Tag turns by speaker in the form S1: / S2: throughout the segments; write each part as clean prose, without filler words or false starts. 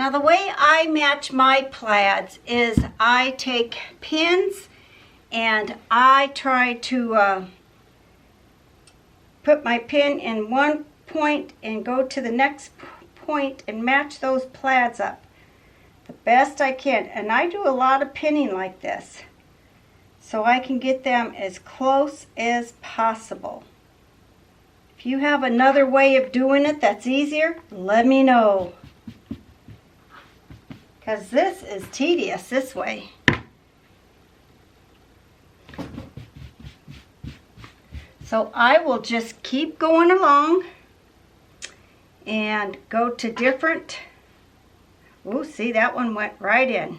S1: Now the way I match my plaids is I take pins and I try to put my pin in one point and go to the next point and match those plaids up the best I can. And I do a lot of pinning like this so I can get them as close as possible. If you have another way of doing it that's easier, let me know. Because this is tedious this way. So I will just keep going along and go to different. Ooh, see, that one went right in.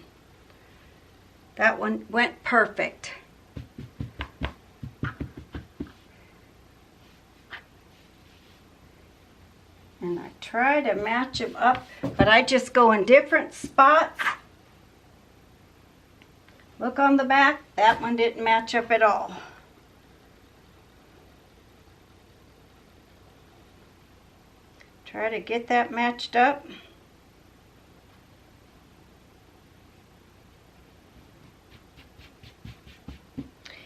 S1: That one went perfect. And I try to match them up, but I just go in different spots. Look on the back, that one didn't match up at all. Try to get that matched up.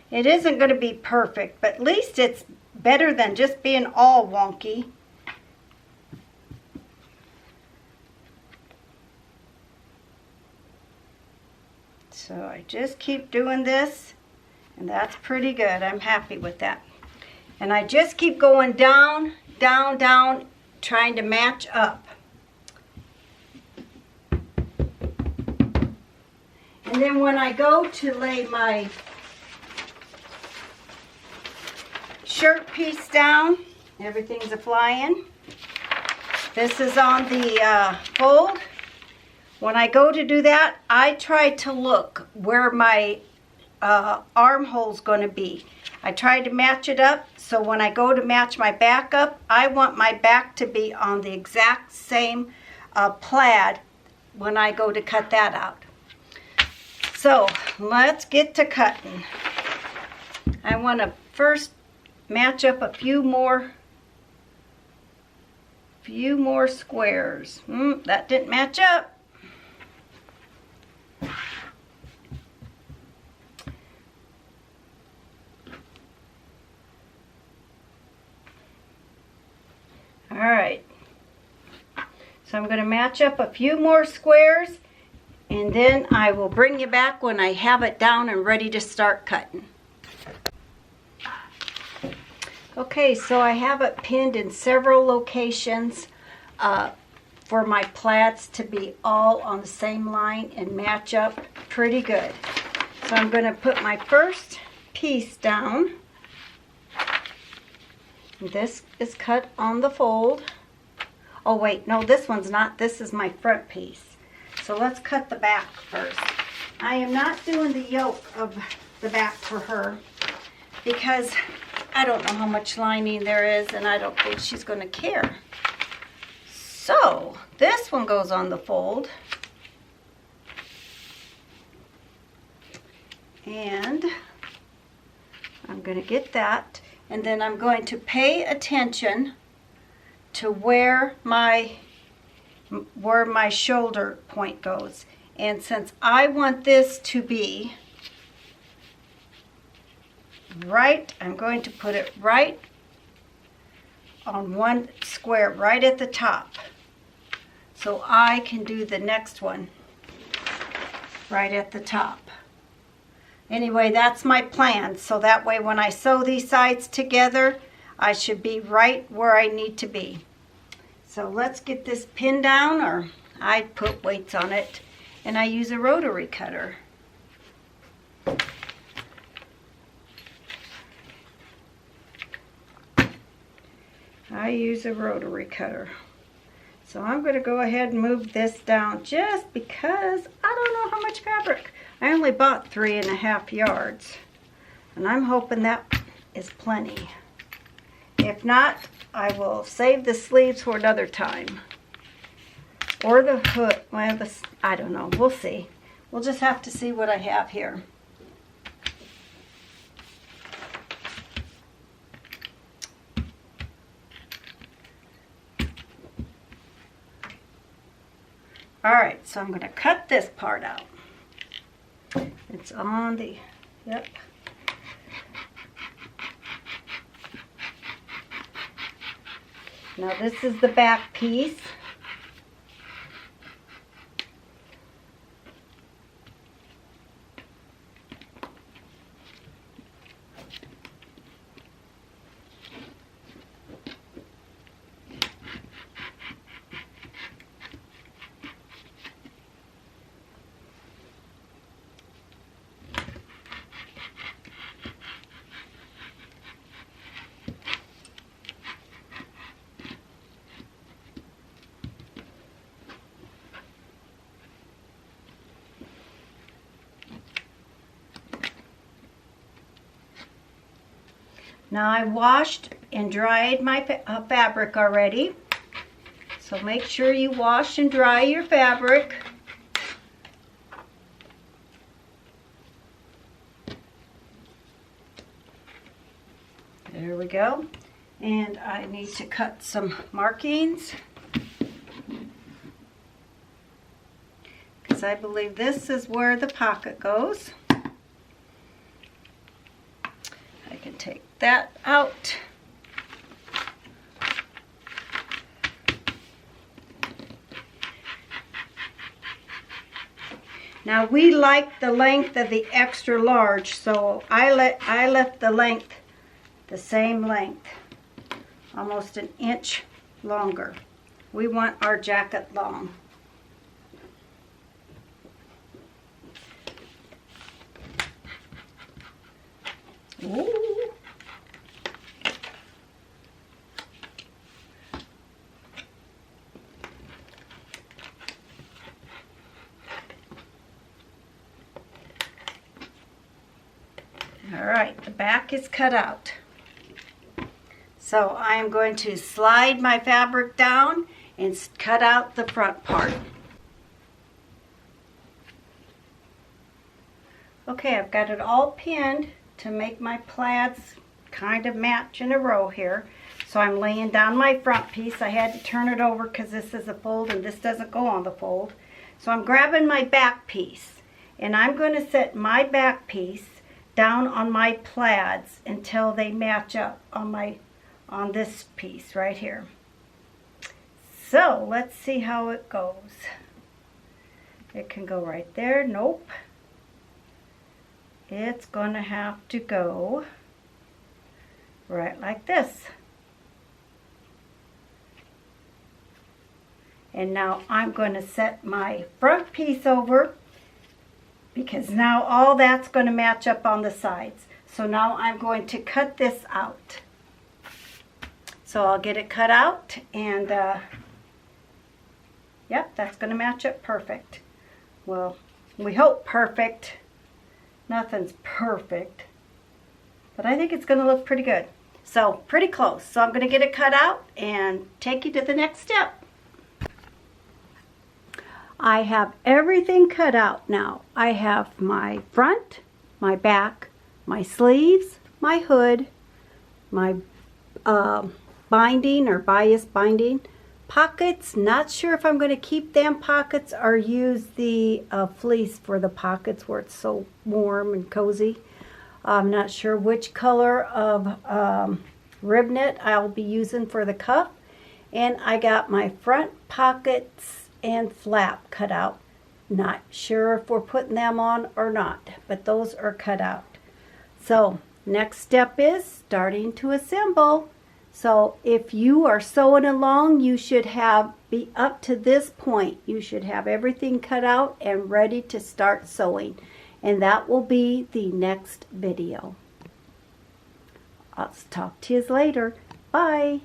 S1: It isn't going to be perfect, but at least it's better than just being all wonky. So I just keep doing this, and that's pretty good. I'm happy with that. And I just keep going down, down, down, trying to match up. And then when I go to lay my shirt piece down, everything's a-flying. This is on the fold. When I go to do that, I try to look where my armhole's going to be. I try to match it up, so when I go to match my back up, I want my back to be on the exact same plaid when I go to cut that out. So let's get to cutting. I want to first match up a few more squares. That didn't match up. All right, so I'm going to match up a few more squares, and then I will bring you back when I have it down and ready to start cutting. Okay, so I have it pinned in several locations for my plaids to be all on the same line and match up pretty good. So I'm going to put my first piece down. This is cut on the fold. Oh wait, no, this one's not. This is my front piece. So let's cut the back first. I am not doing the yoke of the back for her because I don't know how much lining there is and I don't think she's going to care. So this one goes on the fold. And I'm going to get that. And then I'm going to pay attention to where my shoulder point goes. And since I want this to be right, I'm going to put it right on one square, right at the top. So I can do the next one right at the top. Anyway, that's my plan, so that way when I sew these sides together, I should be right where I need to be. So let's get this pinned down, or I put weights on it, and I use a rotary cutter. So I'm going to go ahead and move this down just because I don't know how much fabric. I only bought 3.5 yards, and I'm hoping that is plenty. If not, I will save the sleeves for another time. Or the hood, well, I don't know, we'll see. We'll just have to see what I have here. All right, so I'm going to cut this part out. It's on the, yep. Now this is the back piece. Now I washed and dried my fabric already. So make sure you wash and dry your fabric. There we go. And I need to cut some markings, because I believe this is where the pocket goes. I can take that out. Now we like the length of the extra large, so I left the length the same length, almost an inch longer. We want our jacket long. Ooh. All right, the back is cut out. So I am going to slide my fabric down and cut out the front part. Okay, I've got it all pinned to make my plaids kind of match in a row here. So I'm laying down my front piece. I had to turn it over because this is a fold and this doesn't go on the fold. So I'm grabbing my back piece and I'm going to set my back piece down on my plaids until they match up on this piece right here. So let's see how it goes. It can go right there. Nope. It's gonna have to go right like this. And now I'm going to set my front piece over, because now all that's going to match up on the sides. So now I'm going to cut this out. So I'll get it cut out, and yep, that's going to match up perfect. Well, we hope perfect. Nothing's perfect, but I think it's going to look pretty good. So pretty close. So I'm going to get it cut out and take you to the next step. I have everything cut out now. I have my front, my back, my sleeves, my hood, my binding or bias binding, pockets. Not sure if I'm going to keep them pockets or use the fleece for the pockets where it's so warm and cozy. I'm not sure which color of rib knit I'll be using for the cuff. And I got my front pockets and flap cut out. Not sure if we're putting them on or not, but those are cut out. So next step is starting to assemble. So if you are sewing along, you should be up to this point. You should have everything cut out and ready to start sewing. And that will be the next video. I'll talk to you later. Bye.